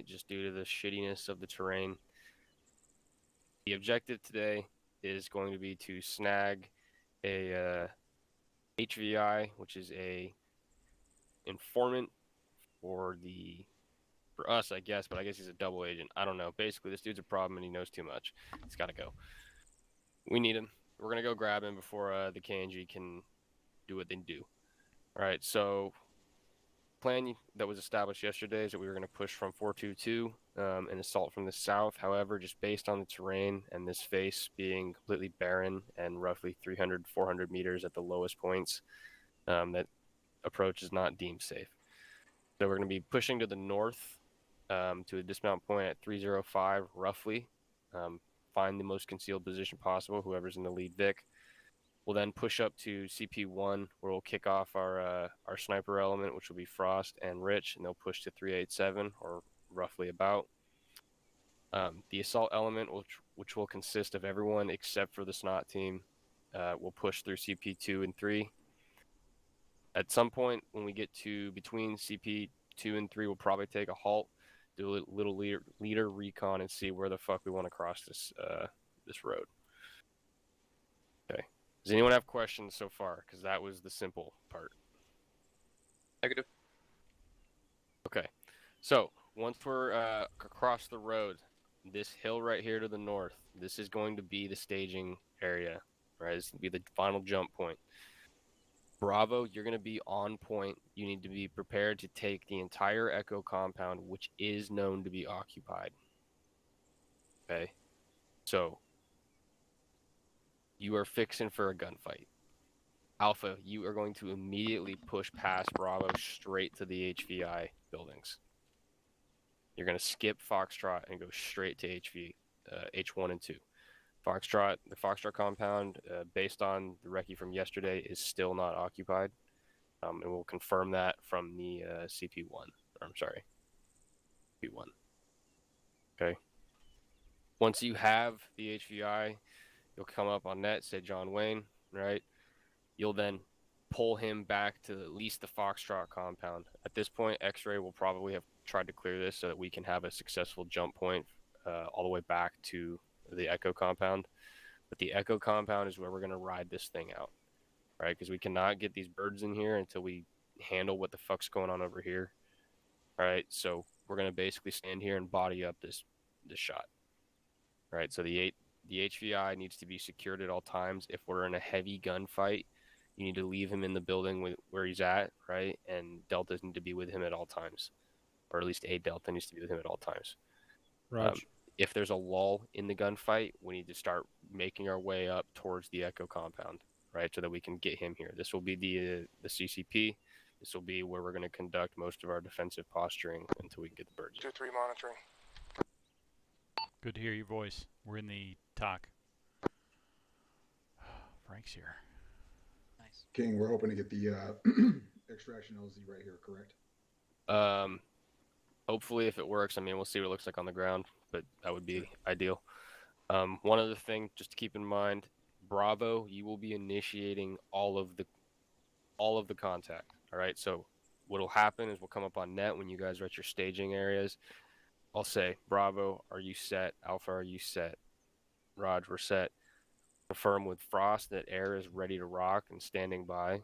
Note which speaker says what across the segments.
Speaker 1: just due to the shittiness of the terrain. The objective today is going to be to snag a HVI, which is a informant for us, I guess, but I guess he's a double agent. I don't know. Basically, this dude's a problem and he knows too much. He's got to go. We need him. We're going to go grab him before the KNG can do what they do. All right, so plan that was established yesterday is that we were going to push from 422 and assault from the south. However, just based on the terrain and this face being completely barren and roughly 300, 400 meters at the lowest points, that approach is not deemed safe. So we're going to be pushing to the north to a dismount point at 305 roughly. Find the most concealed position possible, whoever's in the lead Vic. We'll then push up to CP1, where we'll kick off our sniper element, which will be Frost and Rich, and they'll push to 387, or roughly about. The assault element, which will consist of everyone except for the SNOT team, will push through CP2 and 3. At some point, when we get to between CP2 and 3, we'll probably take a halt, do a little leader recon, and see where the fuck we want to cross this road. Okay. Does anyone have questions so far? Because that was the simple part.
Speaker 2: Negative.
Speaker 1: Okay. So, once we're across the road, this hill right here to the north, this is going to be the staging area, right? This will be the final jump point. Bravo, you're going to be on point. You need to be prepared to take the entire Echo compound, which is known to be occupied. Okay? So, you are fixing for a gunfight. Alpha, you are going to immediately push past Bravo straight to the HVI buildings. You're going to skip Foxtrot and go straight to H1 and 2. The Foxtrot compound, based on the recce from yesterday, is still not occupied. And we'll confirm that from the CP1. I'm sorry, CP1. Okay. Once you have the HVI, you'll come up on net, say John Wayne, right? You'll then pull him back to at least the Foxtrot compound. At this point, X-Ray will probably have tried to clear this so that we can have a successful jump point all the way back to the Echo compound. But the Echo compound is where we're going to ride this thing out, right? Because we cannot get these birds in here until we handle what the fuck's going on over here. All right, so we're going to basically stand here and body up this shot. All right, so the HVI needs to be secured at all times. If we're in a heavy gunfight, you need to leave him in the building where he's at, right? And Deltas need to be with him at all times. Or at least a Delta needs to be with him at all times. If there's a lull in the gunfight, we need to start making our way up towards the Echo compound, right? So that we can get him here. This will be the CCP. This will be where we're going to conduct most of our defensive posturing until we can get the birds.
Speaker 3: 2-3 monitoring.
Speaker 4: Good to hear your voice. We're in the talk. Frank's here.
Speaker 5: Nice.
Speaker 6: King, we're hoping to get the extraction LZ right here, correct?
Speaker 1: Hopefully, if it works, I mean, we'll see what it looks like on the ground, but that would be ideal. One other thing, just to keep in mind, Bravo, you will be initiating all of the contact. All right. So what'll happen is we'll come up on net when you guys are at your staging areas. I'll say, Bravo, are you set? Alpha, are you set? Raj, we're set. Confirm with Frost that air is ready to rock and standing by.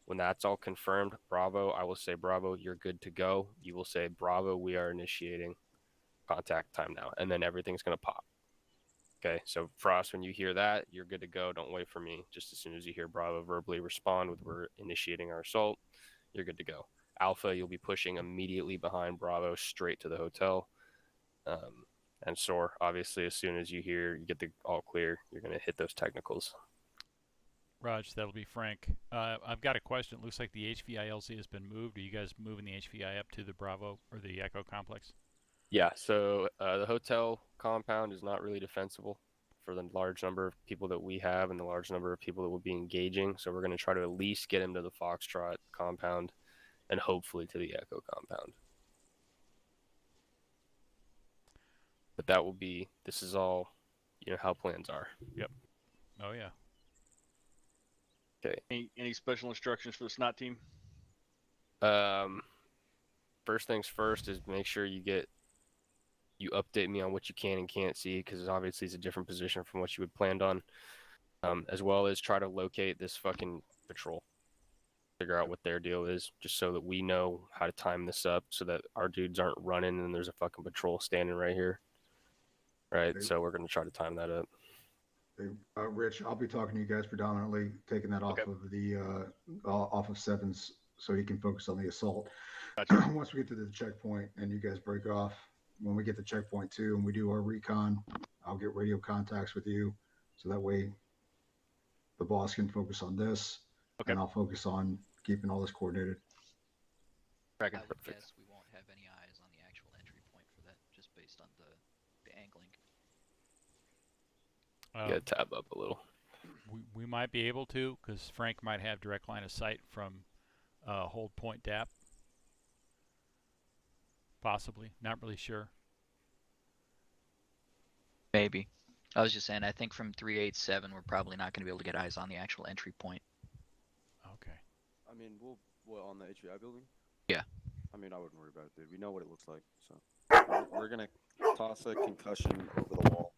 Speaker 1: When that's all confirmed, Bravo, I will say, Bravo, you're good to go. You will say, Bravo, we are initiating contact time now. And then everything's going to pop. Okay, so Frost, when you hear that, you're good to go. Don't wait for me. Just as soon as you hear Bravo verbally respond with we're initiating our assault, you're good to go. Alpha, you'll be pushing immediately behind Bravo straight to the hotel. And Soar, obviously, as soon as you get the all clear, you're going to hit those technicals.
Speaker 4: Raj, that'll be Frank. I've got a question. It looks like the HVI LZ has been moved. Are you guys moving the HVI up to the Bravo or the Echo complex?
Speaker 1: Yeah, so the hotel compound is not really defensible for the large number of people that we have and the large number of people that will be engaging. So we're going to try to at least get him to the Foxtrot compound and hopefully to the Echo compound. But that will be, this is all, how plans are. Yep.
Speaker 4: Oh, yeah.
Speaker 1: Okay.
Speaker 2: Any special instructions for the SNOT team?
Speaker 1: First things first is make sure you get you update me on what you can and can't see, because obviously it's a different position from what you had planned on. As well as try to locate this fucking patrol. Figure out what their deal is, just so that we know how to time this up, so that our dudes aren't running and there's a fucking patrol standing right here. Right,
Speaker 6: Okay.
Speaker 1: so we're gonna try to time that up.
Speaker 6: Hey, Rich, I'll be talking to you guys predominantly, taking that off
Speaker 2: Okay.
Speaker 6: of the off of Sevens, so he can focus on the assault.
Speaker 2: Gotcha.
Speaker 6: Once we get to the checkpoint and you guys break off, when we get to checkpoint 2 and we do our recon, I'll get radio contacts with you, so that way the boss can focus on this,
Speaker 2: Okay.
Speaker 6: and I'll focus on keeping all this coordinated.
Speaker 3: I would
Speaker 1: Perfect.
Speaker 3: guess we won't have any eyes on the actual entry point for that, just based on the angling.
Speaker 1: Yeah, tab up a little.
Speaker 4: We might be able to, because Frank might have direct line of sight from hold point DAP. Possibly, not really sure.
Speaker 3: Maybe. I was just saying, I think from 387, we're probably not going to be able to get eyes on the actual entry point.
Speaker 4: Okay.
Speaker 5: I mean, what, on the HVI building?
Speaker 3: Yeah.
Speaker 5: I mean, I wouldn't worry about it, dude. We know what it looks like, so we're gonna toss a concussion over the wall.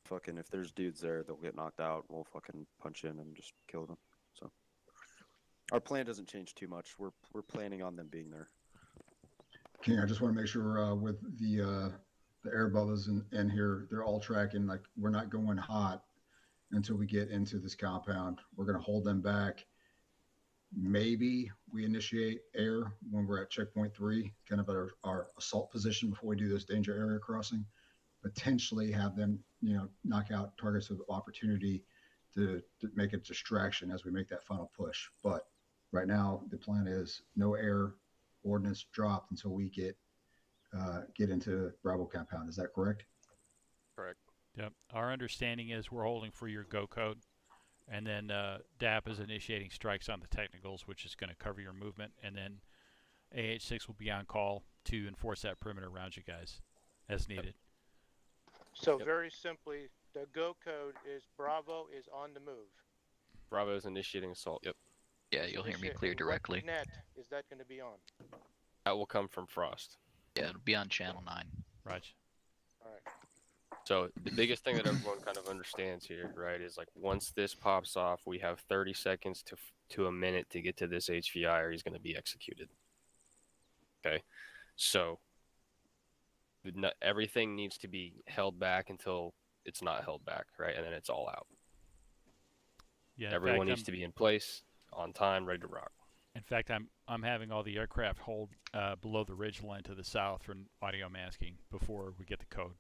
Speaker 5: Fucking, if there's dudes there, they'll get knocked out. We'll fucking punch in and just kill them. So our plan doesn't change too much. We're planning on them being there.
Speaker 6: King, I just want to make sure with the air bubbles in here, they're all tracking. Like, we're not going hot until we get into this compound. We're going to hold them back. Maybe we initiate air when we're at checkpoint 3, kind of at our assault position before we do this danger area crossing. Potentially have them, knock out targets of opportunity to make a distraction as we make that final push. But right now, the plan is no air ordnance dropped until we get into Bravo compound. Is that correct?
Speaker 1: Correct.
Speaker 4: Yep. Our understanding is we're holding for your go code, and then DAP is initiating strikes on the technicals, which is going to cover your movement, and then AH6 will be on call to enforce that perimeter around you guys as needed.
Speaker 7: So very simply, the go code is Bravo is on the move.
Speaker 1: Bravo is initiating assault. Yep.
Speaker 3: Yeah, you'll hear me clear directly.
Speaker 7: What net is that going to be on?
Speaker 1: That will come from Frost.
Speaker 3: Yeah, it'll be on channel 9.
Speaker 4: Raj.
Speaker 7: All right.
Speaker 1: So the biggest thing that everyone kind of understands here, right, is like once this pops off, we have 30 seconds to a minute to get to this HVI, or he's going to be executed. Okay, so everything needs to be held back until it's not held back, right, and then it's all out.
Speaker 4: Yeah.
Speaker 1: Everyone needs to be in place, on time, ready to rock.
Speaker 4: In fact, I'm having all the aircraft hold below the ridge line to the south for audio masking before we get the code.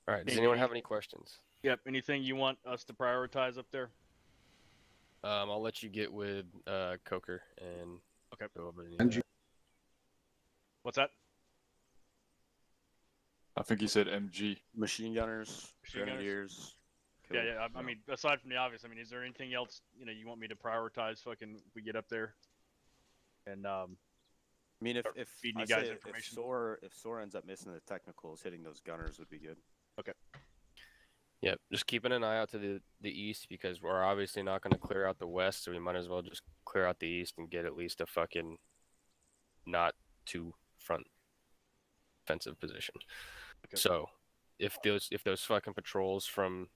Speaker 1: All right. Does anyone have any questions?
Speaker 2: Yep. Anything you want us to prioritize up there?
Speaker 1: I'll let you get with Coker and
Speaker 2: Okay.
Speaker 1: go over the
Speaker 6: MG.
Speaker 2: What's that?
Speaker 8: I think he said MG.
Speaker 5: Machine gunners,
Speaker 2: Machine gunners.
Speaker 5: grenadiers.
Speaker 2: Yeah. I mean, aside from the obvious, I mean, is there anything else you want me to prioritize? Fucking, we get up there, and
Speaker 5: I mean, if
Speaker 2: feeding
Speaker 5: I
Speaker 2: you guys
Speaker 5: say
Speaker 2: information.
Speaker 5: if SOAR ends up missing the technicals, hitting those gunners would be good.
Speaker 1: Yep, just keeping an eye out to the east, because we're obviously not going to clear out the west, so we might as well just clear out the east and get at least a fucking not too front defensive position.
Speaker 2: Okay.
Speaker 1: So if those fucking patrols from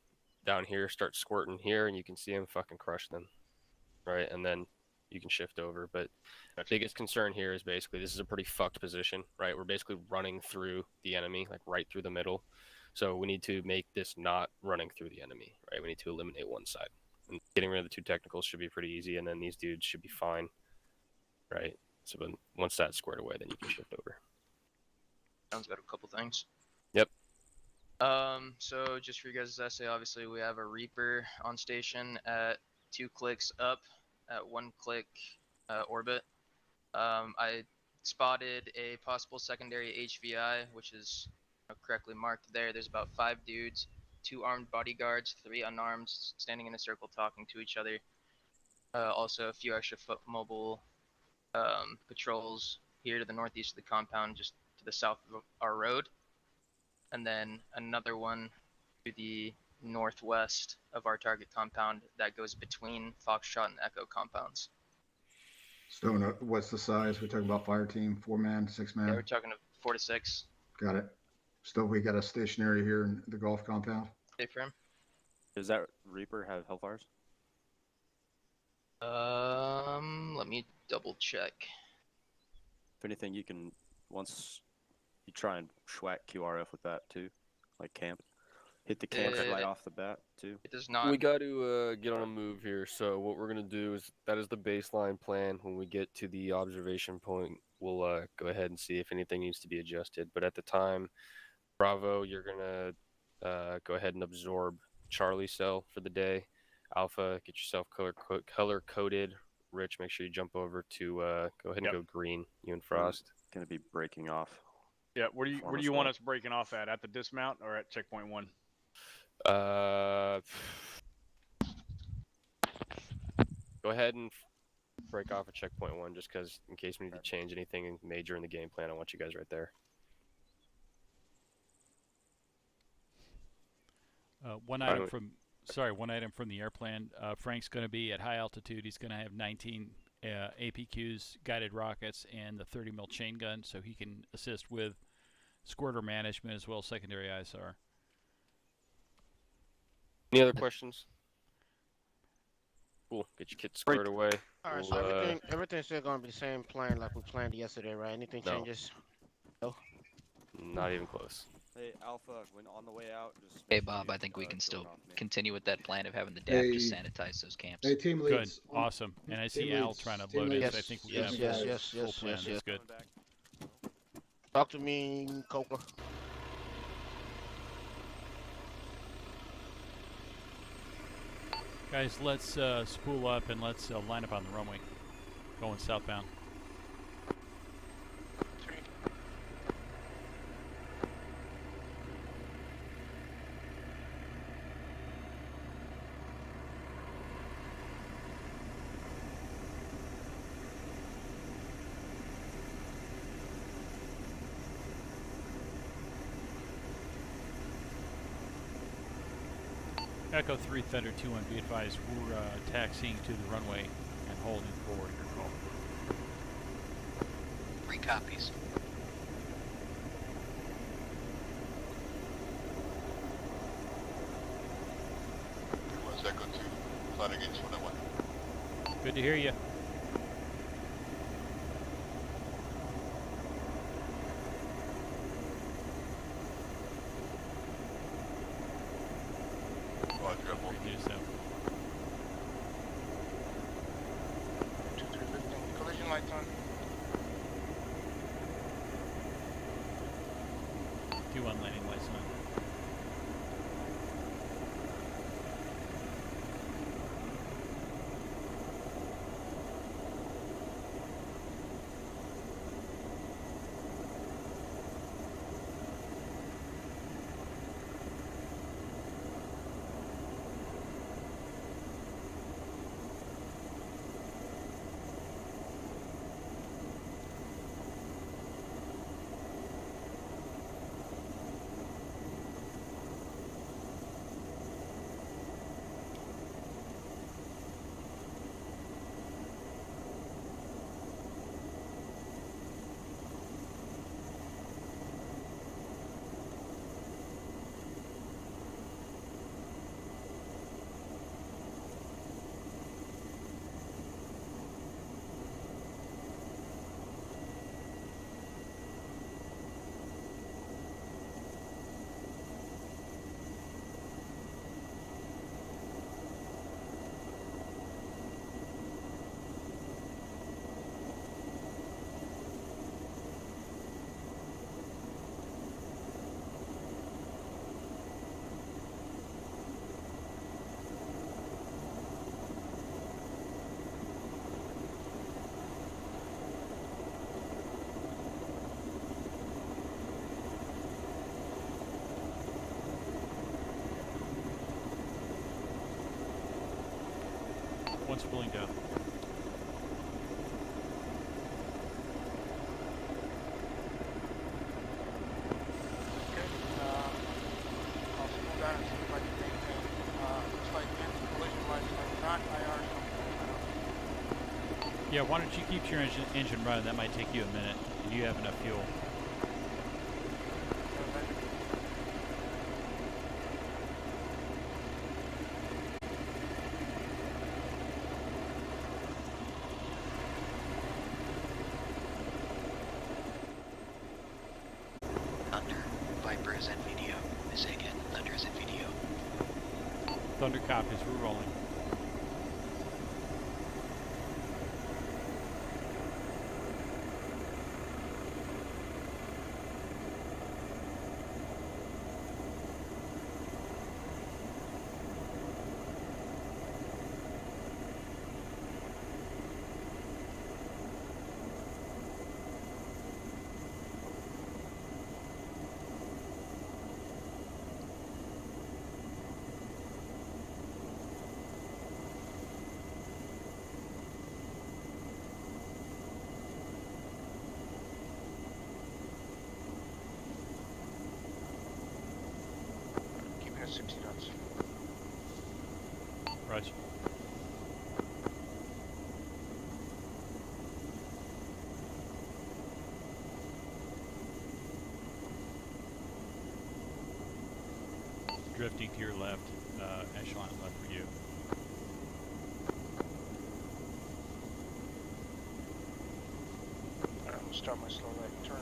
Speaker 1: down here start squirting here and you can see them, fucking crush them, right? And then you can shift over. But
Speaker 2: Gotcha.
Speaker 1: biggest concern here is basically this is a pretty fucked position, right? We're basically running through the enemy, like right through the middle. So we need to make this not running through the enemy, right? We need to eliminate one side. And getting rid of the two technicals should be pretty easy, and then these dudes should be fine, right? So once that's squared away, then you can shift over.
Speaker 9: Sounds got a couple things.
Speaker 1: Yep.
Speaker 9: So just for you guys' essay, obviously we have a Reaper on station at 2 clicks up, at 1 click orbit. I spotted a possible secondary HVI, which is correctly marked there. There's about 5 dudes, 2 armed bodyguards, 3 unarmed, standing in a circle talking to each other. Also a few extra foot mobile patrols here to the northeast of the compound, just to the south of our road. And then another one to the northwest of our target compound that goes between Foxtrot and Echo compounds.
Speaker 6: Stone, what's the size? We're talking about fire team, 4-man, 6-man.
Speaker 9: Yeah, we're talking 4 to 6.
Speaker 6: Got it. Still, we got a stationary here in the golf compound.
Speaker 9: Okay, frame.
Speaker 5: Does that Reaper have Hellfires?
Speaker 9: Let me double check.
Speaker 5: If anything, you can, once you try and schwack QRF with that too, like camp. Hit the camp right off the bat too.
Speaker 9: It does not.
Speaker 1: We got to get on a move here. So what we're gonna do is that is the baseline plan. When we get to the observation point, we'll go ahead and see if anything needs to be adjusted. But at the time, Bravo, you're gonna go ahead and absorb Charlie cell for the day. Alpha, get yourself color coded. Rich, make sure you jump over to go ahead and go green. You and Frost.
Speaker 5: Gonna be breaking off.
Speaker 2: Yeah, where do you want us breaking off at? At the dismount or at checkpoint 1?
Speaker 1: Go ahead and break off at checkpoint 1, just because in case we need to change anything major in the game plan, I want you guys right there.
Speaker 4: One item from the air plan. Frank's going to be at high altitude. He's going to have 19 APQs, guided rockets, and the 30 mil chain gun, so he can assist with squirter management as well as secondary ISR.
Speaker 1: Any other questions? Cool. Get your kit squared away.
Speaker 7: All right, so everything's still gonna be the same plan like we planned yesterday, right? Anything changes? No.
Speaker 1: Not even close.
Speaker 5: Hey Alpha, when on the way out, just.
Speaker 3: Hey Bob, I think we can still continue with that plan of having the DAP just sanitize those camps.
Speaker 6: Hey, team
Speaker 4: Good,
Speaker 6: leads.
Speaker 4: awesome. And I see Al trying to load it. So I think we're going to have full plan. That's good.
Speaker 7: Talk to me, Coca.
Speaker 4: Guys, let's spool up and let's line up on the runway, going southbound. Echo 3 Thunder 2-1, be advised, we're taxiing to the runway and holding forward your call.
Speaker 3: 3 copies.
Speaker 8: Echo 2, flight against 101.
Speaker 4: Good to hear you.
Speaker 7: Collision lights on.
Speaker 4: 2-1 landing lights on. One spooling down.
Speaker 7: Okay. I'll spool down and see if I can maintain. Looks like anti-collision lights are not IR something.
Speaker 4: Yeah, why don't you keep your engine running? That might take you a minute. And you have enough fuel.
Speaker 3: Thunder, Viper is in video. I say again, Thunder is in video.
Speaker 4: Thunder copies, we're rolling.
Speaker 7: Keeping it 60 knots.
Speaker 4: Roger. Drifting to your left, echelon left for you.
Speaker 7: Alright, we'll start my slow right turn.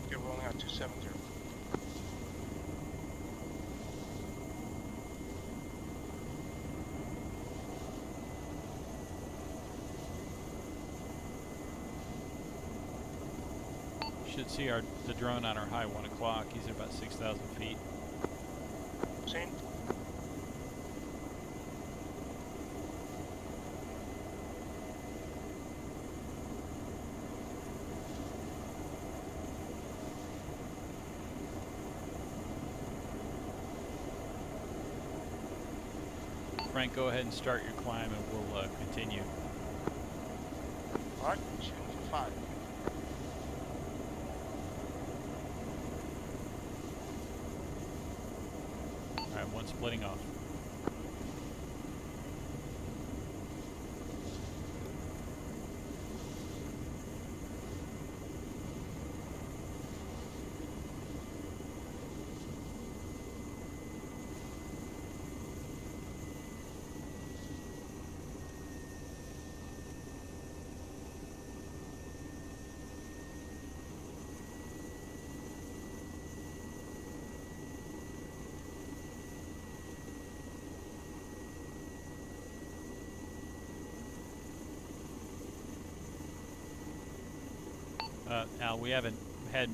Speaker 7: You're rolling out 270.
Speaker 4: Should see the drone on our high 1 o'clock. He's at about 6,000 feet.
Speaker 7: Seen?
Speaker 4: Frank, go ahead and start your climb and we'll continue.
Speaker 7: Alright, shooting for 5.
Speaker 4: Alright, one splitting off. Al, we hadn't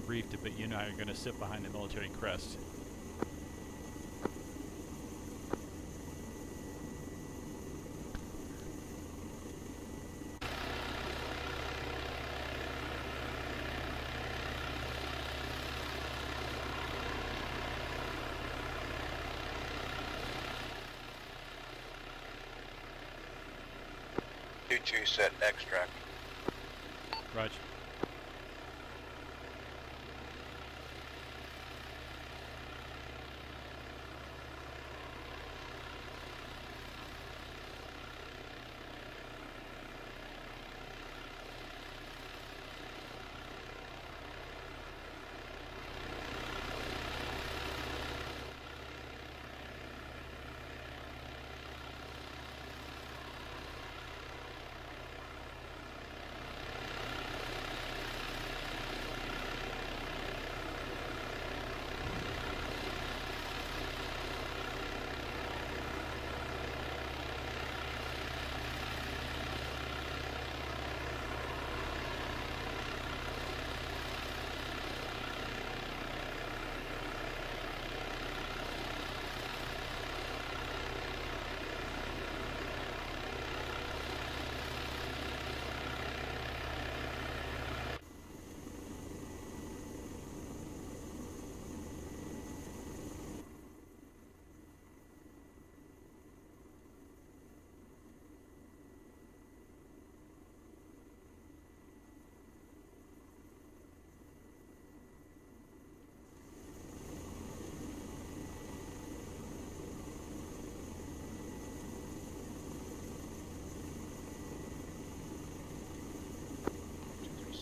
Speaker 4: briefed it, but you know how you're going to sit behind the military crest.
Speaker 8: Two set extract.
Speaker 4: Roger.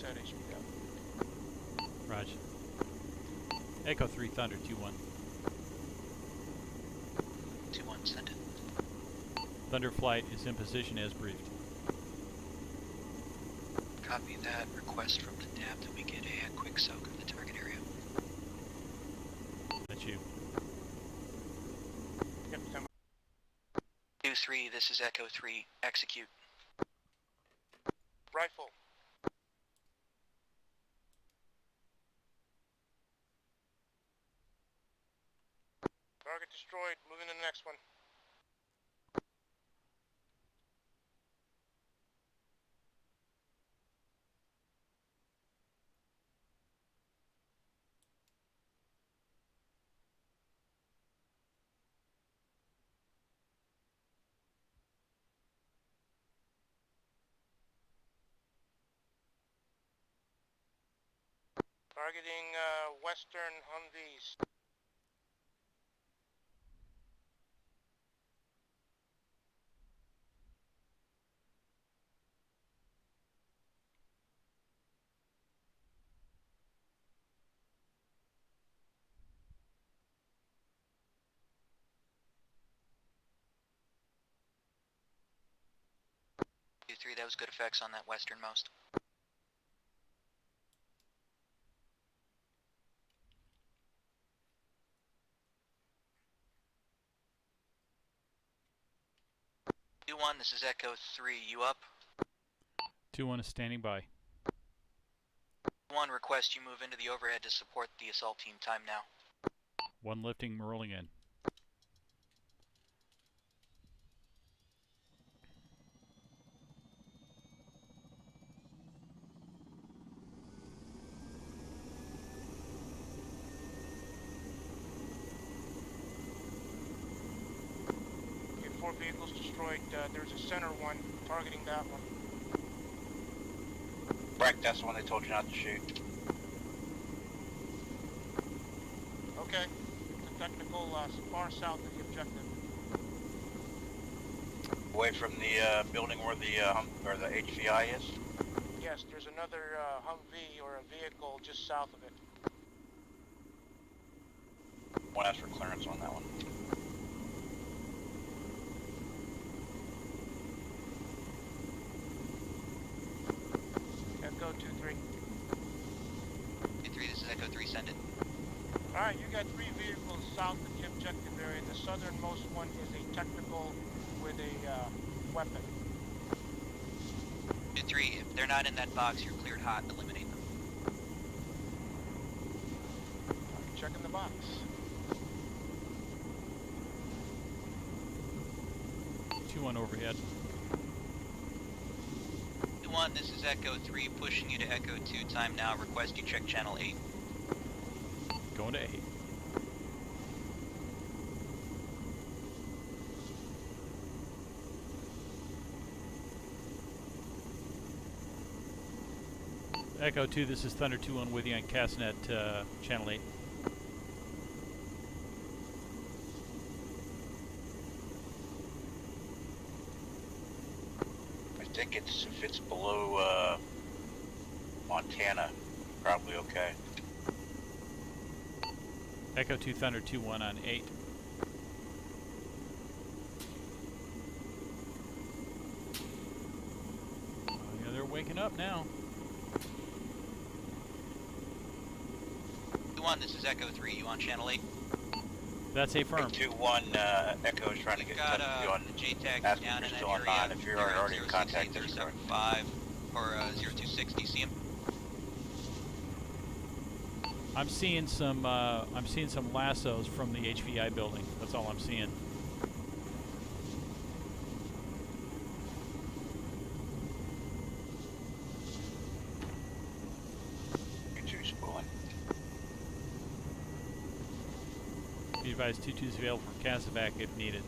Speaker 7: percent HP up.
Speaker 4: Roger. Echo 3 Thunder 2-1.
Speaker 3: 2-1, send it.
Speaker 4: Thunder Flight is in position as briefed.
Speaker 3: Copy that. Request from the DAP that we get a quick soak of the target area.
Speaker 4: That's you.
Speaker 7: Yep, stand
Speaker 3: 2-3, this is Echo 3. Execute.
Speaker 7: Rifle. Target destroyed. Moving to the next one. Targeting western Humvees.
Speaker 3: Two-3, that was good effects on that westernmost. Two-1, this is Echo 3. You up?
Speaker 4: 2-1 is standing by.
Speaker 3: 1, request you move into the overhead to support the assault team. Time now.
Speaker 4: 1 lifting, rolling in.
Speaker 7: Okay, 4 vehicles destroyed. There's a center one targeting that one.
Speaker 10: Breck, that's the one they told you not to shoot.
Speaker 7: Okay. It's a technical far south of the objective.
Speaker 10: Away from the building where the HVI is.
Speaker 7: Yes, there's another Humvee or a vehicle just south of it.
Speaker 10: One ask for clearance on that one.
Speaker 7: Echo 2-3.
Speaker 3: 2-3, this is Echo 3. Send it.
Speaker 7: Alright, you got 3 vehicles south of the objective area. The southernmost one is a technical with a weapon.
Speaker 3: 2-3, if they're not in that box, you're cleared hot. Eliminate them.
Speaker 7: Checking the box.
Speaker 4: 2-1 overhead.
Speaker 3: 2-1, this is Echo 3, pushing you to Echo 2. Time now. Request you check channel 8.
Speaker 4: Going to 8. Echo 2, this is Thunder 2-1 with you on Castnet, channel 8.
Speaker 10: I think if it's below Montana, probably okay.
Speaker 4: Echo 2 Thunder 2-1 on 8. Oh, yeah, they're waking up now.
Speaker 3: 2-1, this is Echo 3. You on channel 8?
Speaker 4: That's a firm.
Speaker 10: 2-1, Echo is trying to get in touch with you on
Speaker 3: JTAG
Speaker 10: asking
Speaker 3: down
Speaker 10: if
Speaker 3: in
Speaker 10: you're
Speaker 3: that
Speaker 10: still on
Speaker 3: area.
Speaker 10: 9. If you're already in contact, that's correct.
Speaker 3: 5 or 026. Do you see him?
Speaker 4: I'm seeing some lassos from the HVI building. That's all I'm seeing.
Speaker 10: You spooling.
Speaker 4: Be advised 2-2 is available for Casevac if needed.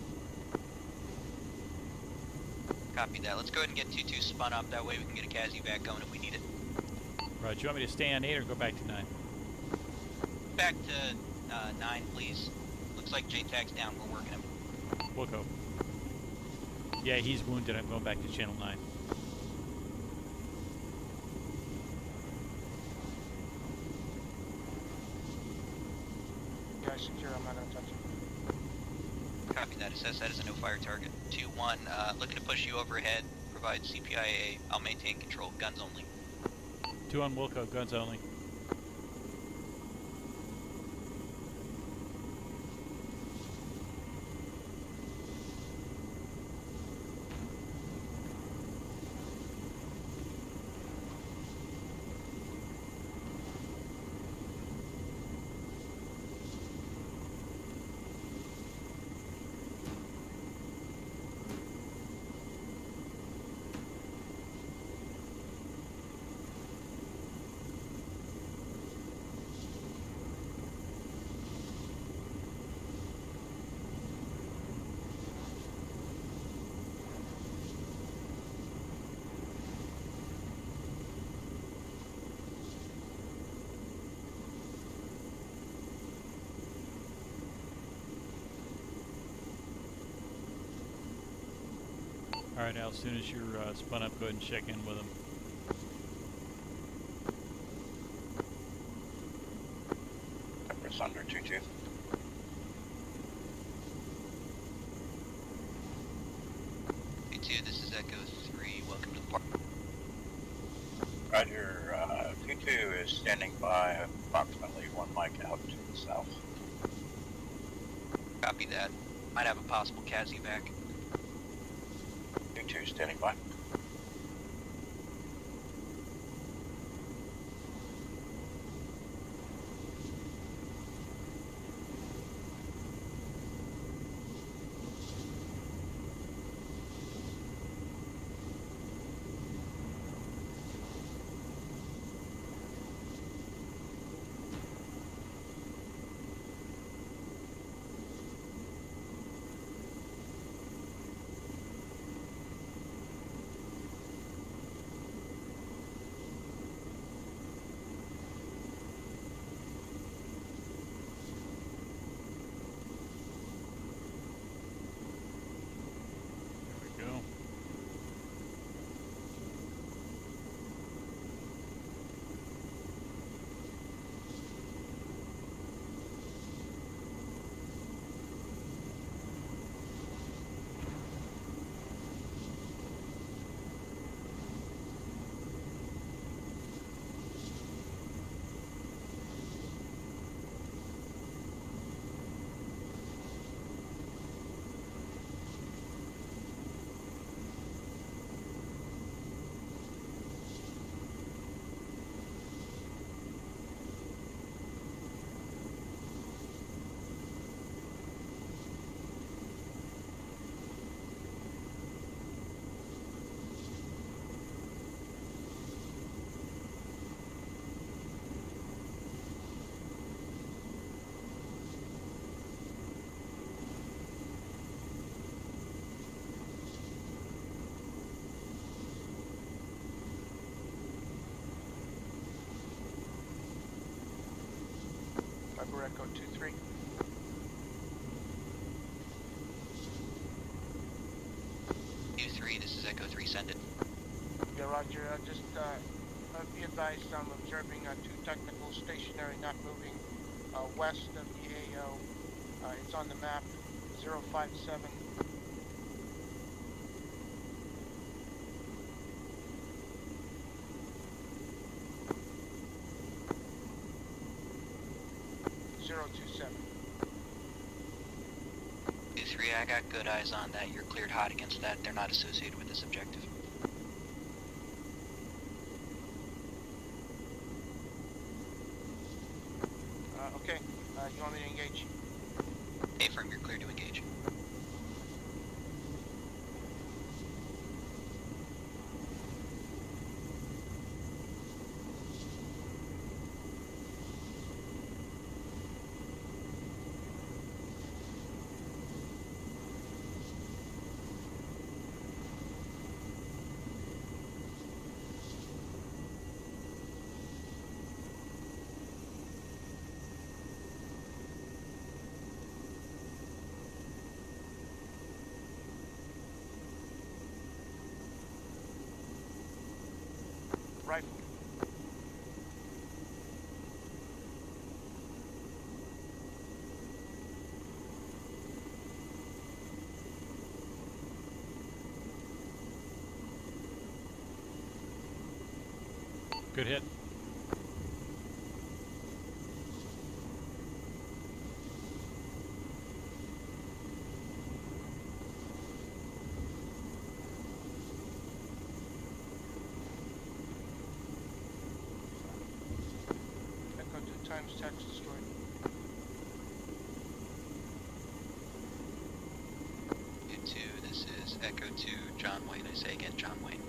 Speaker 3: Copy that. Let's go ahead and get 2-2 spun up. That way we can get a Casevac going if we need it.
Speaker 4: Right, do you want me to stay on 8 or go back to 9?
Speaker 3: Back to 9, please. Looks like JTAG's down. We're working him.
Speaker 4: We'll go. Yeah, he's wounded. I'm going back to channel 9.
Speaker 7: don't touch him.
Speaker 3: Copy that. Assess that as a no-fire target. 2-1, looking to push you overhead. Provide CPIA. I'll maintain control. Guns only.
Speaker 4: 2 on Wilco, guns only. Alright, Al, as soon as you're spun up, go ahead and check in with them.
Speaker 10: It's under 2-2.
Speaker 3: P2, this is Echo 3. Welcome to the park.
Speaker 10: Roger, 2-2 is standing by approximately 1 mic out to the south.
Speaker 3: Copy that. Might have a possible Kazi back.
Speaker 10: 2-2 standing by.
Speaker 4: There we go.
Speaker 7: Viper Echo 2-3.
Speaker 3: U3, this is Echo 3, send it.
Speaker 7: Yeah, Roger. Just be advised, I'm observing 2 technicals stationary, not moving west of the AO. It's on the map, 057.
Speaker 3: U3, I got good eyes on that. You're cleared hot against that. They're not associated with this objective.
Speaker 7: Okay, you want me to engage?
Speaker 3: A-firm, you're cleared to engage.
Speaker 7: Rifle.
Speaker 4: Good hit.
Speaker 7: Echo 2 times text destroyed.
Speaker 3: You 2, this is Echo 2, John Wayne. I say again, John Wayne.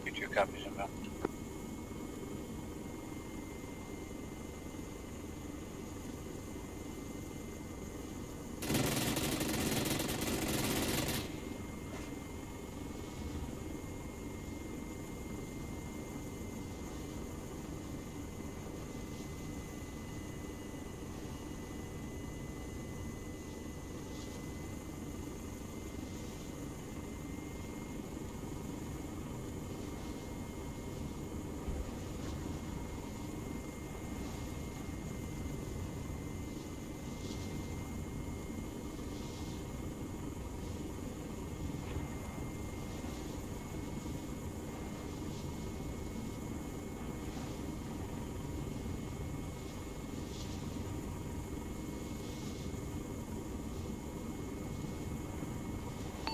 Speaker 10: You 2 copies inbound.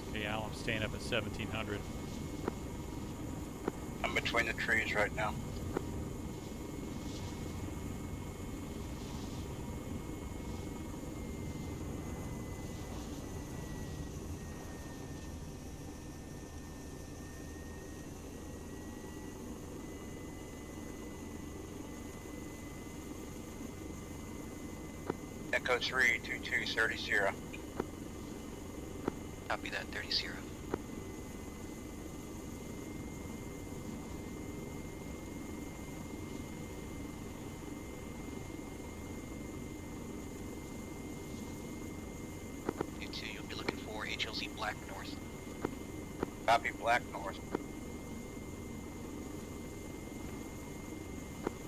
Speaker 4: Okay, Al, I'm staying up at 1700.
Speaker 10: I'm between the trees right now. Echo 3, 22, 30.
Speaker 3: Copy that, 30-0. You 2, you'll be looking for HLZ Black North.
Speaker 10: Copy Black North.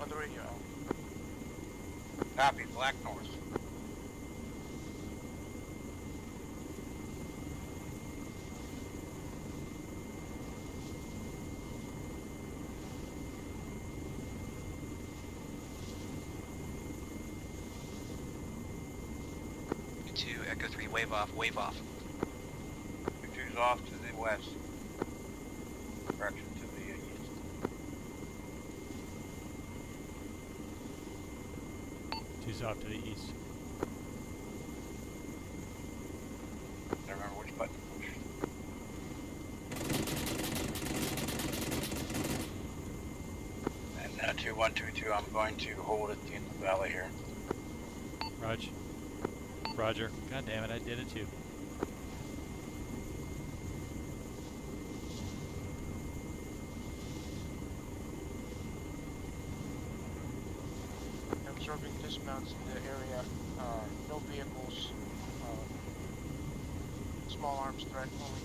Speaker 7: On the radio.
Speaker 10: Copy Black North.
Speaker 3: You 2, Echo 3, wave off, wave off.
Speaker 10: You 2's off to the west. Correction, to the east.
Speaker 4: Two's off to the east.
Speaker 10: I remember which button to push. And 2122, I'm going to hold at the end of the valley here.
Speaker 4: Roger. Roger. God damn it, I did it too.
Speaker 7: Observing dismounts in the area. No vehicles. Small arms threat only.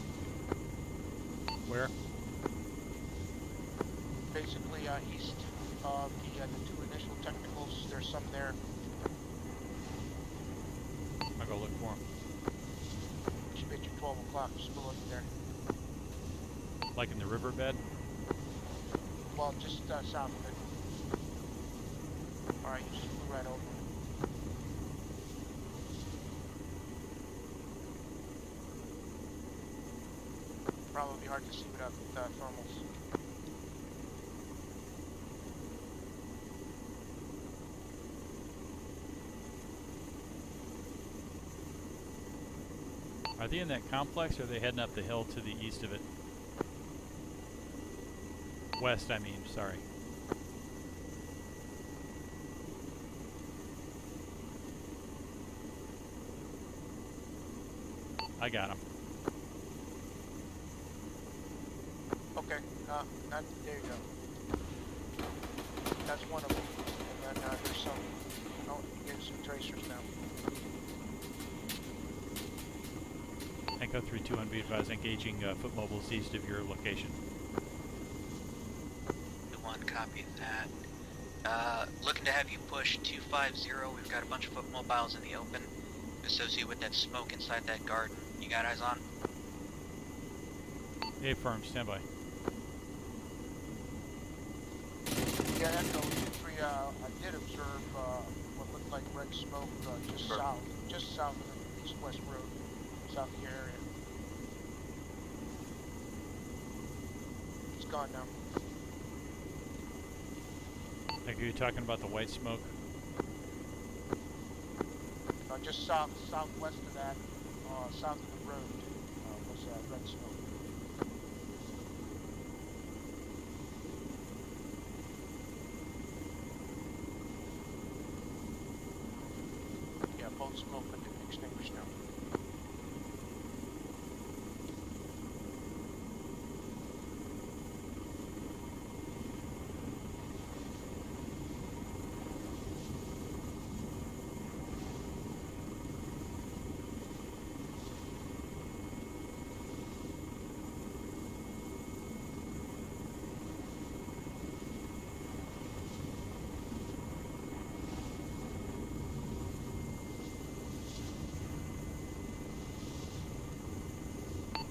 Speaker 4: Where?
Speaker 7: Basically east of the 2 initial technicals. There's some there.
Speaker 4: I'll go look for him.
Speaker 7: Should be at you 12 o'clock. Just go look there.
Speaker 4: Like in the riverbed?
Speaker 7: Well, just south of it. Alright, you just flew right over. Probably be hard to see without thermals.
Speaker 4: Are they in that complex or are they heading up the hill to the east of it? West, I mean, sorry. I got him.
Speaker 7: Okay, there you go. That's one of them. And then there's some, oh, you get some tracers now.
Speaker 4: Echo 3-2 and be advised, engaging foot mobiles east of your location.
Speaker 3: The 1, copy that. Looking to have you push 250. We've got a bunch of foot mobiles in the open associated with that smoke inside that garden. You got eyes on?
Speaker 4: A firm, standby.
Speaker 7: Yeah, Echo 2-3, I did observe what looked like red smoke just south of the east-west road, south of your area. It's gone now.
Speaker 4: Like, are you talking about the white smoke?
Speaker 7: Just southwest of that, south of the road, was red smoke. Yeah, both smoke have been extinguished now.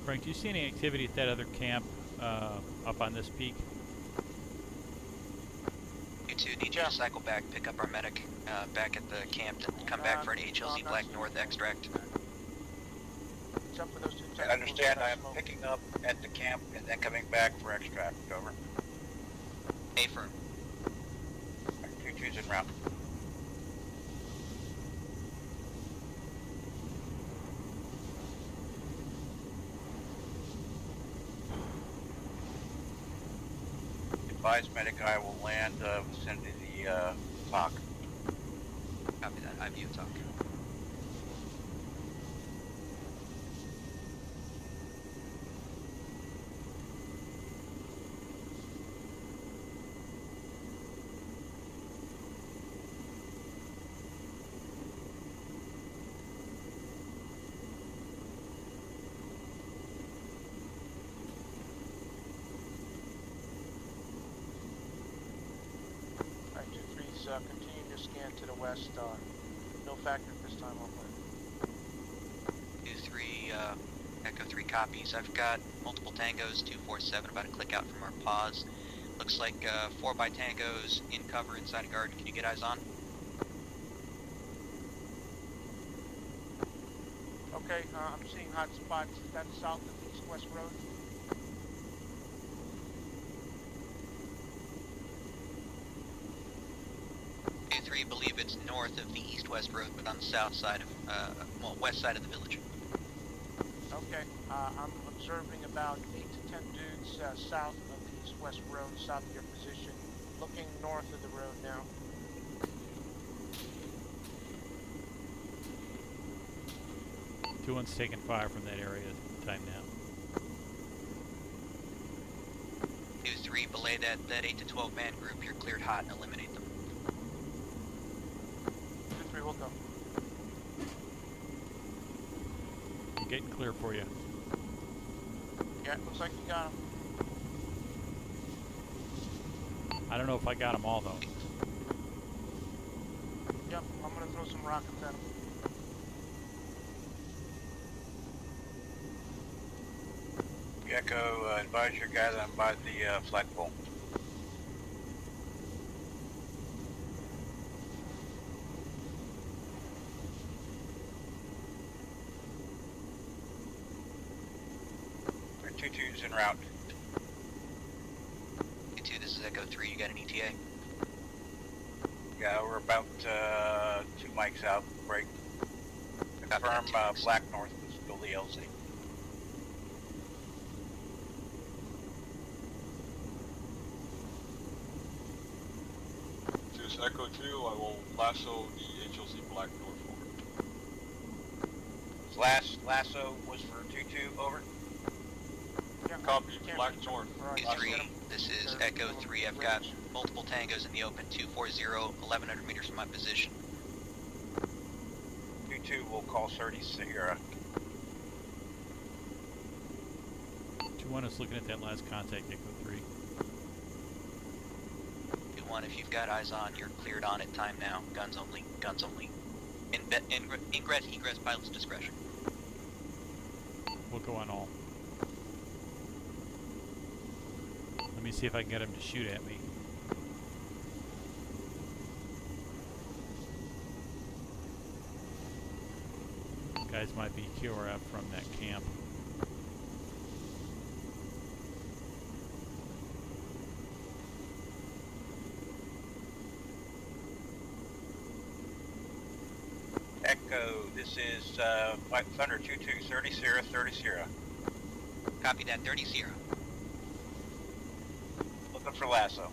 Speaker 4: Frank, do you see any activity at that other camp up on this peak?
Speaker 3: You two need you to cycle back, pick up our medic back at the camp, and come back for an HLZ Black North extract.
Speaker 7: Except for those two
Speaker 10: I understand. I am picking up at the camp and then coming back for extract. Over.
Speaker 3: A firm.
Speaker 10: 2-2's en route. Advise medic I will land vicinity of the TOC.
Speaker 3: Copy that. I view TOC.
Speaker 7: Continue to scan to the west. No factor at this time, hopefully.
Speaker 3: 2-3, Echo 3 copies. I've got multiple tangos, 247, about a click out from our pause. Looks like 4 by tangos in cover inside a garden. Can you get eyes on?
Speaker 7: Okay, I'm seeing hot spots. Is that south of the east-west road?
Speaker 3: Believe it's north of the east-west road, but on the south side of, well, west side of the village.
Speaker 7: Okay, I'm observing about 8 to 10 dudes south of the east-west road, south of your position, looking north of the road now.
Speaker 4: Two one's taking fire from that area at the time now.
Speaker 3: 2-3, belay that 8 to 12 man group. You're cleared hot and eliminate them.
Speaker 7: 2-3, we'll go.
Speaker 4: I'm getting clear for you.
Speaker 7: Yeah, looks like you got him.
Speaker 4: I don't know if I got them all though.
Speaker 7: Yep, I'm gonna throw some rockets at him.
Speaker 10: Echo, advise your gather by the flagpole. Our 2-2's en route.
Speaker 3: 2-2, this is Echo 3. You got an ETA?
Speaker 10: Yeah, we're about 2 mics out. Break. Confirm Black North was still the LZ.
Speaker 8: Echo 2, I will lasso the HLC Black North forward.
Speaker 10: Lasso was for 2-2, over.
Speaker 7: Yeah,
Speaker 8: Copy, Black North.
Speaker 3: 2-3, this is Echo 3. I've got multiple tangos in the open. 240, 1100 meters from my position.
Speaker 10: 2-2 will call 30 Sierra.
Speaker 4: 2-1 is looking at that last contact, Echo 3.
Speaker 3: 2-1, if you've got eyes on, you're cleared on at time now. Guns only. Guns only. Ingress, egress, pilot's discretion.
Speaker 4: We'll go on all. Let me see if I can get him to shoot at me. Guys might be QRF from that camp.
Speaker 10: Echo, this is Flight Thunder 2230 30.
Speaker 3: Copy that, 30-0.
Speaker 10: Looking for Lasso.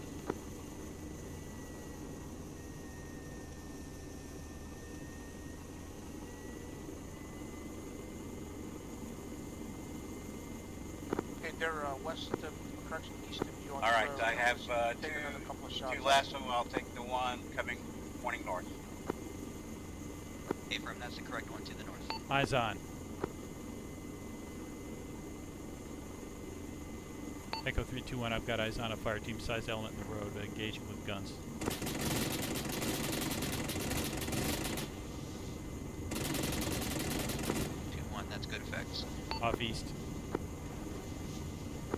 Speaker 7: Okay, they're west of, correction, east of you on
Speaker 10: All
Speaker 7: the
Speaker 10: right,
Speaker 7: road.
Speaker 10: I have
Speaker 7: Take another couple of shots.
Speaker 10: two Lasso. I'll take the one pointing north.
Speaker 3: Affirm, that's the correct one to the north.
Speaker 4: Eyes on. Echo 321, I've got eyes on a fire team size element in the road, engaging with guns.
Speaker 3: That's good effects.
Speaker 4: Off east.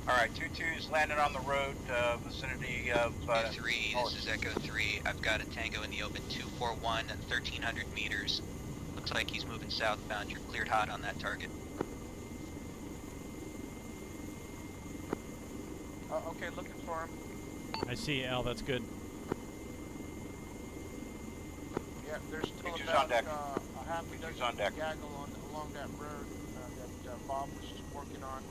Speaker 10: All right, 2-2's landed on the road, vicinity of
Speaker 3: 2-3, this is Echo 3. I've got a Tango in the open, 241 at 1,300 meters. Looks like he's moving southbound. You're cleared hot on that target.
Speaker 7: Okay, looking for him.
Speaker 4: I see, Al, that's good.
Speaker 7: Yeah, there's still
Speaker 10: Pictures
Speaker 7: about
Speaker 10: on deck.
Speaker 7: a half a
Speaker 10: Pictures
Speaker 7: dozen
Speaker 10: on deck.
Speaker 7: gaggle along that road that Bob was working on.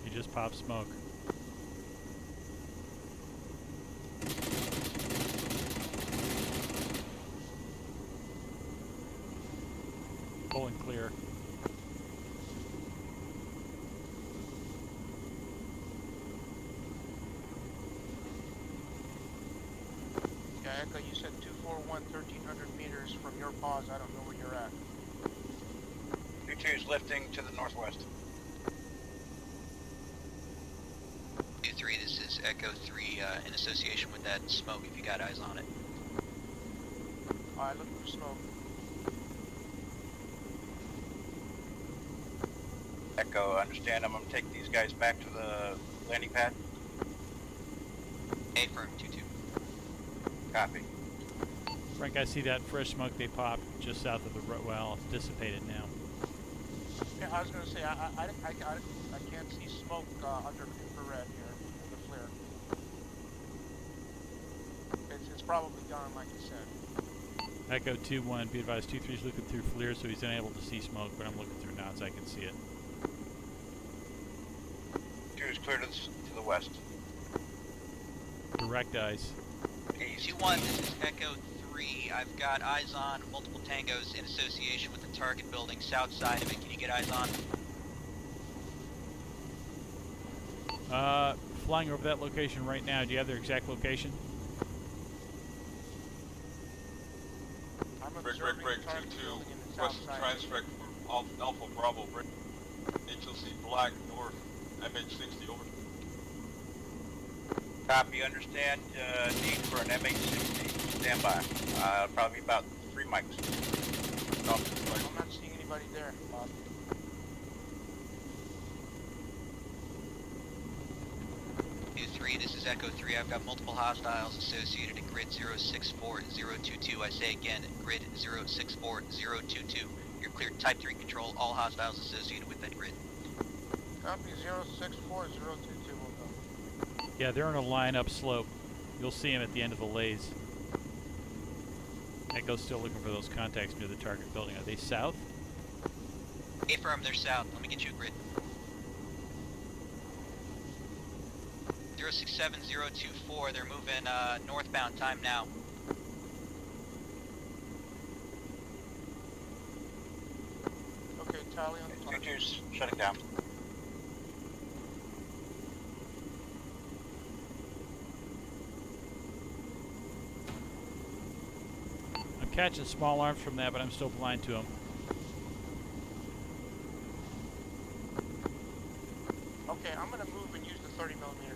Speaker 4: He just popped smoke. Full and clear.
Speaker 7: Yeah, Echo, you said 241, 1,300 meters from your pause. I don't know where you're at.
Speaker 10: 2-2's lifting to the northwest.
Speaker 3: 2-3, this is Echo 3 in association with that smoke if you got eyes on it.
Speaker 7: Alright, looking for smoke.
Speaker 10: Echo, understand. I'm going to take these guys back to the landing pad.
Speaker 3: Affirm, 2-2.
Speaker 10: Copy.
Speaker 4: Frank, I see that fresh smoke they popped just south of the road. Well, it's dissipated now.
Speaker 7: Yeah, I was going to say, I can't see smoke under infrared here in the flare. It's probably gone, like you said.
Speaker 4: Echo 2-1, be advised 2-3's looking through FLIR, so he's unable to see smoke, but I'm looking through now so I can see it.
Speaker 10: 2 is clear to the west.
Speaker 4: Direct eyes.
Speaker 10: East.
Speaker 3: 2-1, this is Echo 3. I've got eyes on multiple Tangos in association with the target building south side of it. Can you get eyes on?
Speaker 4: Flying over that location right now. Do you have their exact location?
Speaker 7: I'm
Speaker 8: Break,
Speaker 7: observing
Speaker 8: break,
Speaker 7: the target
Speaker 8: 2-2,
Speaker 7: building in the south
Speaker 8: requesting
Speaker 7: side.
Speaker 8: transfer for Alpha Bravo, break. HLC Black, North, MH60, over.
Speaker 10: Copy, understand. Need for an MH60. Stand by. Probably about 3 mics.
Speaker 7: I'm not seeing anybody there, Bob.
Speaker 3: This is Echo 3. I've got multiple hostiles associated at grid 064022. I say again, grid 064022. You're cleared type 3 control, all hostiles associated with that grid.
Speaker 7: Copy 064022 will go.
Speaker 4: Yeah, they're on a line up slope. You'll see them at the end of the lays. Echo's still looking for those contacts near the target building. Are they south?
Speaker 3: Affirm, they're south. Let me get you a grid. 067024, they're moving northbound, time now.
Speaker 7: Okay, tally on the target.
Speaker 10: 2-2's shutting down.
Speaker 4: I'm catching small arms from that, but I'm still blind to them.
Speaker 7: Okay, I'm going to move and use the 30 millimeter.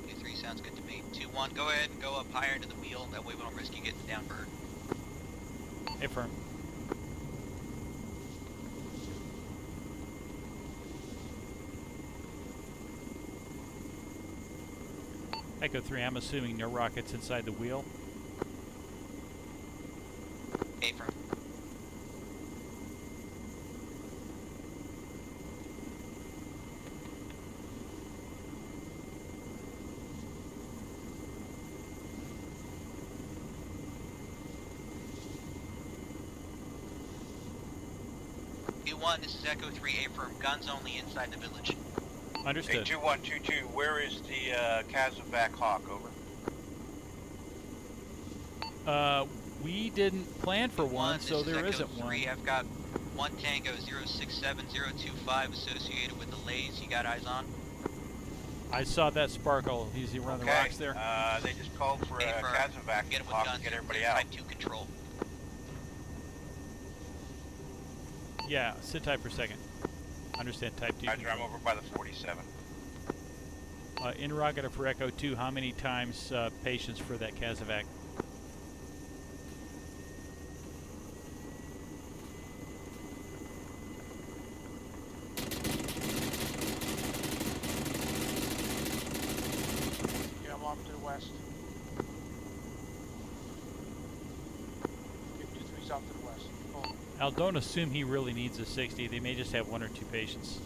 Speaker 3: 2-3 sounds good to me. 2-1, go ahead and go up higher into the wheel. That way we don't risk you getting down bird.
Speaker 4: Affirm. Echo 3, I'm assuming no rockets inside the wheel.
Speaker 3: Affirm. One, this is Echo 3, affirm, guns only inside the village.
Speaker 4: Understood.
Speaker 10: 2122, where is the Kazovac Hawk, over?
Speaker 4: We didn't plan for one, so there isn't
Speaker 3: Echo 3,
Speaker 4: one.
Speaker 3: I've got 1 Tango 067025 associated with the lays. You got eyes on?
Speaker 4: I saw that sparkle. Is he running the rocks there?
Speaker 10: They just called for a Kazovac
Speaker 3: Get him with
Speaker 10: Hawk
Speaker 3: guns
Speaker 10: to get everybody
Speaker 3: type
Speaker 10: out.
Speaker 3: 2 control.
Speaker 4: Yeah, sit tight for a second. Understand type 2.
Speaker 10: Roger, I'm over by the 47.
Speaker 4: Interrogative for Echo 2, how many times patience for that Kazovac?
Speaker 7: Yeah, I'm off to the west. 53's off to the west. Oh.
Speaker 4: Al, don't assume he really needs a 60. They may just have 1 or 2 patients.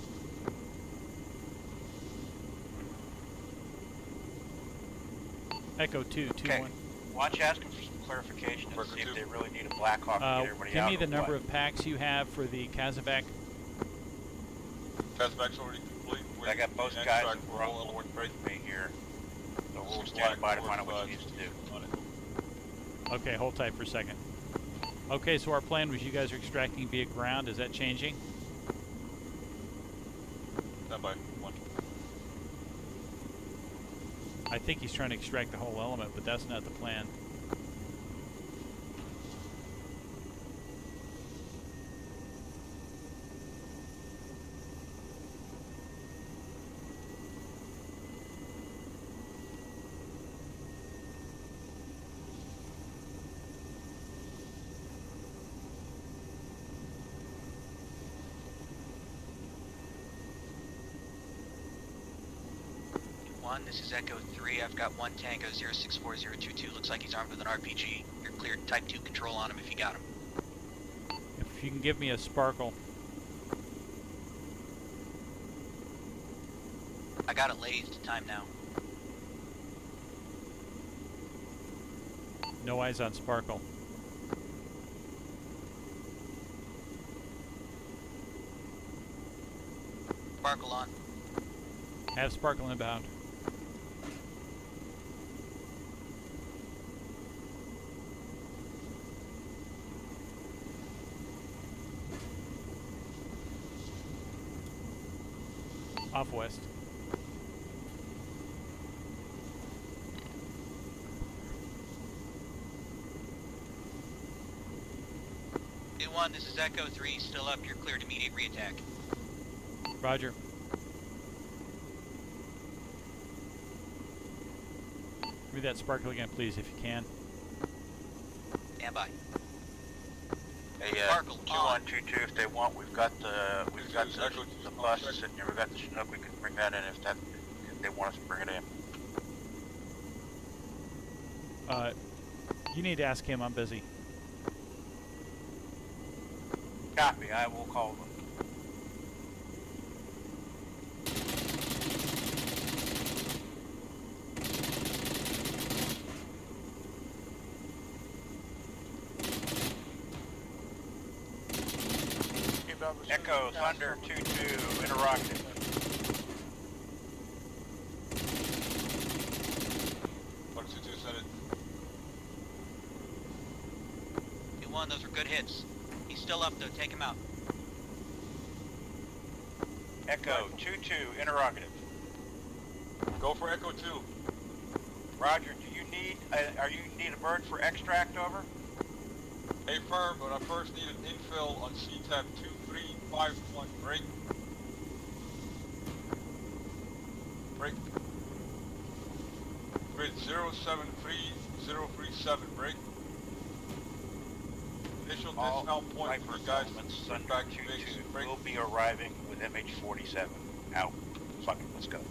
Speaker 4: Echo 2, 2-1.
Speaker 10: Why don't you ask them for some clarification and see if they really need a Black Hawk to get everybody
Speaker 4: give
Speaker 10: out?
Speaker 4: me the number of packs you have for the Kazovac.
Speaker 8: Kazbek's already complete.
Speaker 10: I got both guys that were on board with me here. So we'll stand by to find out what he needs to do.
Speaker 4: Okay, hold tight for a second. Okay, so our plan was you guys are extracting via ground. Is that changing?
Speaker 8: Stand by. 1.
Speaker 4: I think he's trying to extract the whole element, but that's not the plan.
Speaker 3: This is Echo 3. I've got 1 Tango 064022. Looks like he's armed with an RPG. You're cleared type 2 control on him if you got him.
Speaker 4: If you can give me a sparkle.
Speaker 3: I got it lased. Time now.
Speaker 4: No eyes on sparkle.
Speaker 3: Sparkle on.
Speaker 4: Have sparkle inbound. Off west.
Speaker 3: One, this is Echo 3, still up, you're cleared immediate reattack.
Speaker 4: Roger. Give me that sparkle again, please, if you can.
Speaker 3: Stand by.
Speaker 10: Hey,
Speaker 3: Sparkle
Speaker 10: 2122, if they want, we've got the bus sitting here. We've got the Chinook. We can bring that in if they want us to bring it in.
Speaker 4: You need to ask him. I'm busy.
Speaker 10: Copy. I will call them. Echo Thunder 2-2, interrogative.
Speaker 8: What 2-2 said it?
Speaker 3: 2-1, those were good hits. He's still up though, take him out.
Speaker 10: Echo 2-2, interrogative.
Speaker 8: Go for Echo 2.
Speaker 10: Roger, do you need, need a bird for extract, over?
Speaker 8: Affirm, but I first need an infill on CTAP 2351. Break. Break. Grid 073037. Break. Initial discount point for guys to back to base. Break.
Speaker 10: We'll be arriving with MH47. Out. Fuck it, let's go.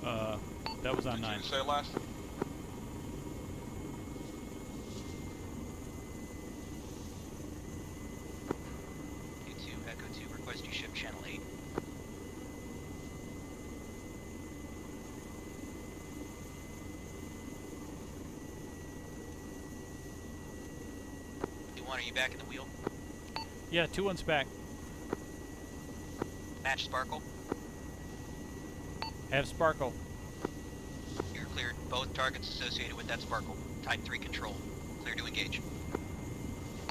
Speaker 4: That was on 9.
Speaker 8: Did you say last?
Speaker 3: Q2, Echo 2, request you ship channel 8. Q1, are you back in the wheel?
Speaker 4: Yeah, 2-1's back.
Speaker 3: Match Sparkle.
Speaker 4: Have Sparkle.
Speaker 3: You're cleared both targets associated with that Sparkle. Type 3 control. Clear to engage.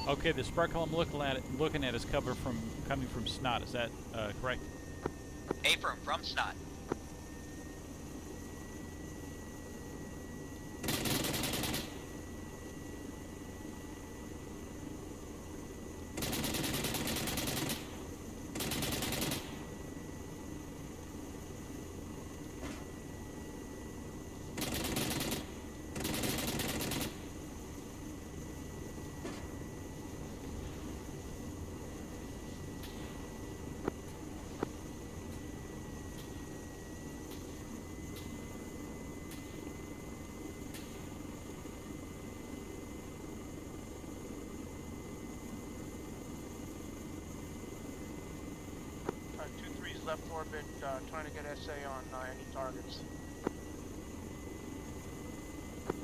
Speaker 4: Okay, the Sparkle I'm looking at is coming from Snot. Is that correct?
Speaker 3: Affirm from Snot.
Speaker 7: Left orbit, trying to get SA on any targets.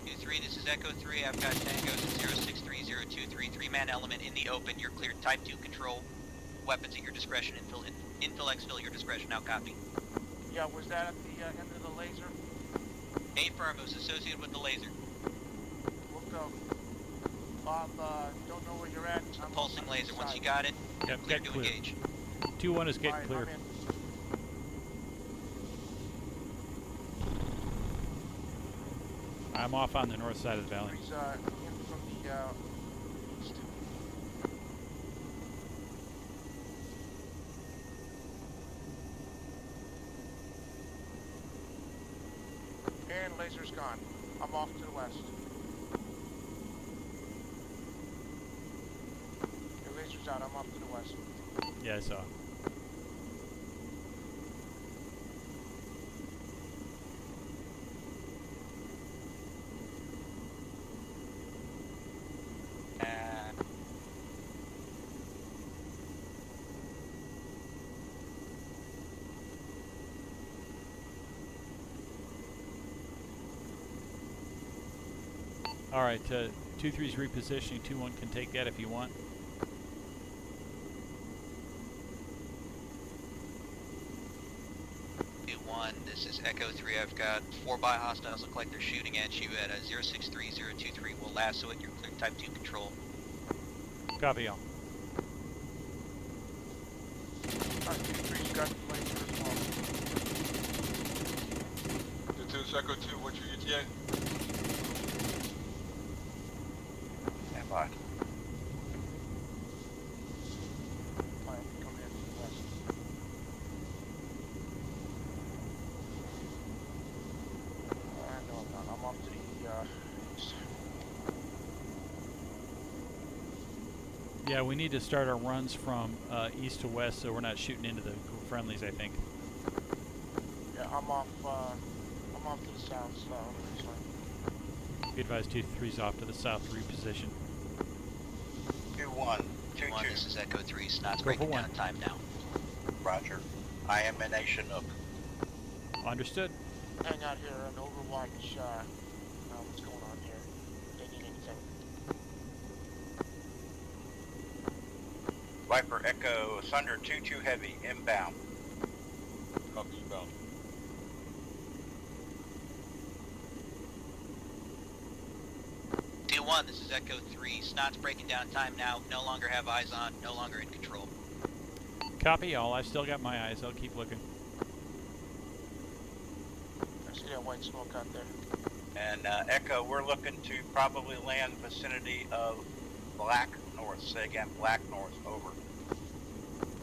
Speaker 3: Q3, this is Echo 3. I've got Tangos at 063023. 3-man element in the open. You're cleared Type 2 control. Weapons at your discretion. Infill exfil, your discretion. Now copy.
Speaker 7: Yeah, was that at the end of the laser?
Speaker 3: Affirm, it was associated with the laser.
Speaker 7: We'll go. Bob, don't know where you're at. I'm
Speaker 3: Pulsing laser. Once you got it,
Speaker 4: Yep,
Speaker 3: clear
Speaker 4: get
Speaker 3: to
Speaker 4: clear.
Speaker 3: engage.
Speaker 4: 2-1 is getting
Speaker 7: Alright,
Speaker 4: clear.
Speaker 7: I'm in.
Speaker 4: I'm off on the north side of the valley.
Speaker 7: He's in from the east. And laser's gone. I'm off to the west. Your laser's out. I'm off to the west.
Speaker 4: Yeah, I saw. All right, 2-3's repositioning. 2-1 can take that if you want.
Speaker 3: This is Echo 3. I've got 4 by hostiles. Look like they're shooting at you at 063023. We'll lasso it. You're clear Type 2 control.
Speaker 4: Copy all.
Speaker 7: Alright, 2-3's got the laser as well.
Speaker 8: The 2 Echo 2, what's your ETA?
Speaker 10: Stand by.
Speaker 7: Plan to come in from the west. No, I'm not. I'm off to the east.
Speaker 4: Yeah, we need to start our runs from east to west so we're not shooting into the friendlies, I think.
Speaker 7: Yeah, I'm off to the south, so it's fine.
Speaker 4: Be advised 2-3's off to the south to reposition.
Speaker 10: 2-1.
Speaker 3: 2-1, this is Echo 3. Snot's
Speaker 4: Go for
Speaker 3: breaking
Speaker 4: one.
Speaker 3: down time now.
Speaker 10: Roger. I am in a Chinook.
Speaker 4: Understood.
Speaker 7: Hang out here and overwatch what's going on here. If they need anything.
Speaker 10: Viper Echo Thunder 2-2 Heavy inbound.
Speaker 8: Copy you bound.
Speaker 3: One, this is Echo 3. Snot's breaking down time now. No longer have eyes on. No longer in control.
Speaker 4: Copy all. I've still got my eyes. I'll keep looking.
Speaker 7: I see that white smoke out there.
Speaker 10: And Echo, we're looking to probably land vicinity of Black North. Say again, Black North. Over.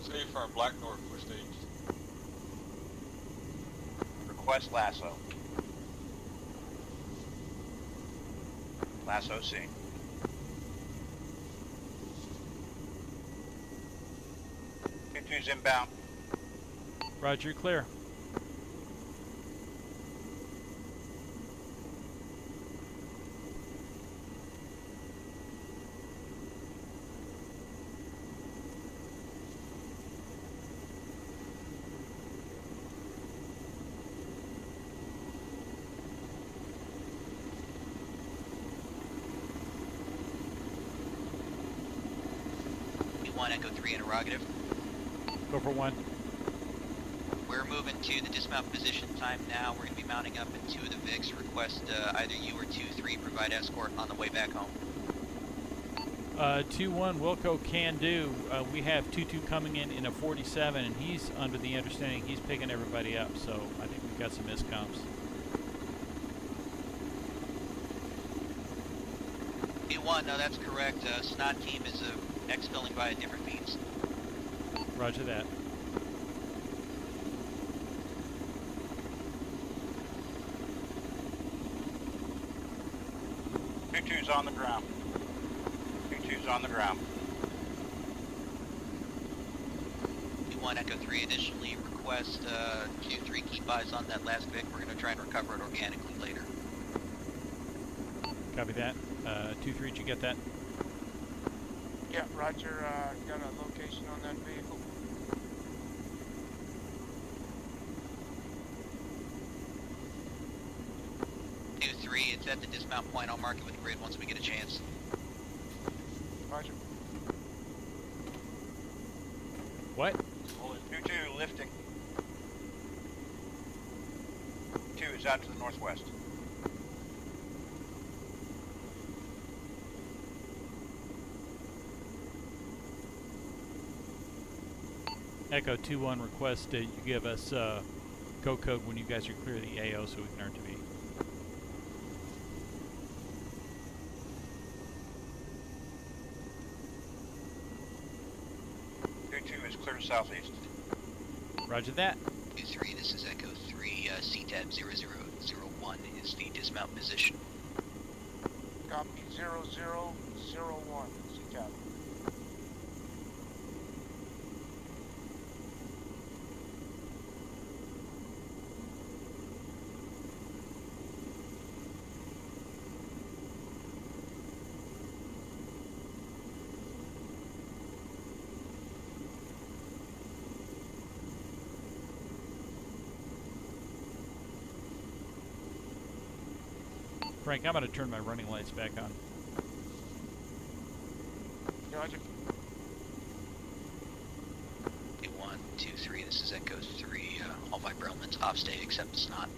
Speaker 8: Say firm, Black North, we're staged.
Speaker 10: Request lasso. Lasso seen. Q2's inbound.
Speaker 4: Roger, clear.
Speaker 3: P1 Echo 3 interrogative.
Speaker 4: Go for 1.
Speaker 3: We're moving to the dismount position time now. We're going to be mounting up in 2 of the Vics. Request either you or 2-3 provide escort on the way back home.
Speaker 4: 2-1 Wilco can do. We have 2-2 coming in a 47, and he's under the understanding he's picking everybody up, so I think we've got some miscoms.
Speaker 3: P1, no, that's correct. SNOT team is exfilling via different means.
Speaker 4: Roger that.
Speaker 10: Two-two's on the ground. Two-two's on the ground.
Speaker 3: P1 Echo 3 additionally request 2-3 keep eyes on that last Vic. We're going to try and recover it organically later.
Speaker 4: Copy that. 2-3, did you get that?
Speaker 7: Yeah, roger, got a location on that vehicle.
Speaker 3: It's at the dismount point. I'll mark it with grid once we get a chance.
Speaker 7: Roger.
Speaker 4: What?
Speaker 10: Well, it's 2-2 lifting. 2 is out to the northwest.
Speaker 4: Echo 2-1 request you give us go code when you guys are clear of the AO so we can RTV.
Speaker 10: 2-2 is clear southeast.
Speaker 4: Roger that.
Speaker 3: 2-3, this is Echo 3, CTAB 0001 is the dismount position.
Speaker 7: Copy 0001, CTAB.
Speaker 4: Frank, I'm going to turn my running lights back on.
Speaker 7: Roger.
Speaker 3: 1, 2, 3, this is Echo 3, all Viper elements off state except the SNOT.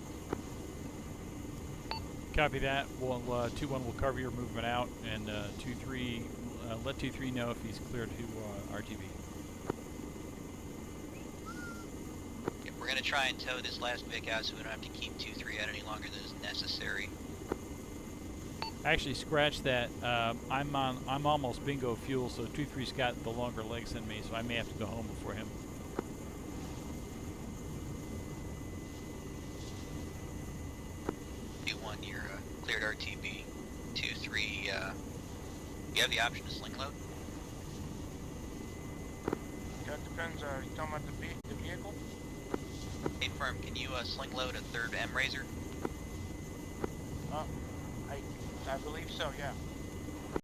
Speaker 4: Copy that. We'll 2-1 will cover your movement out, and 2-3 let 2-3 know if he's clear to RTV.
Speaker 3: Okay, we're going to try and tow this last Vic out so we don't have to keep 2-3 out any longer than is necessary.
Speaker 4: Actually, scratch that. I'm almost bingo fuel, so 2-3's got the longer legs than me, so I may have to go home before him.
Speaker 3: You're cleared RTB. 2-3, you have the option to sling load?
Speaker 7: That depends, are you talking about the vehicle?
Speaker 3: Hey, firm, can you sling load a third M-Razor?
Speaker 7: I believe so, yeah.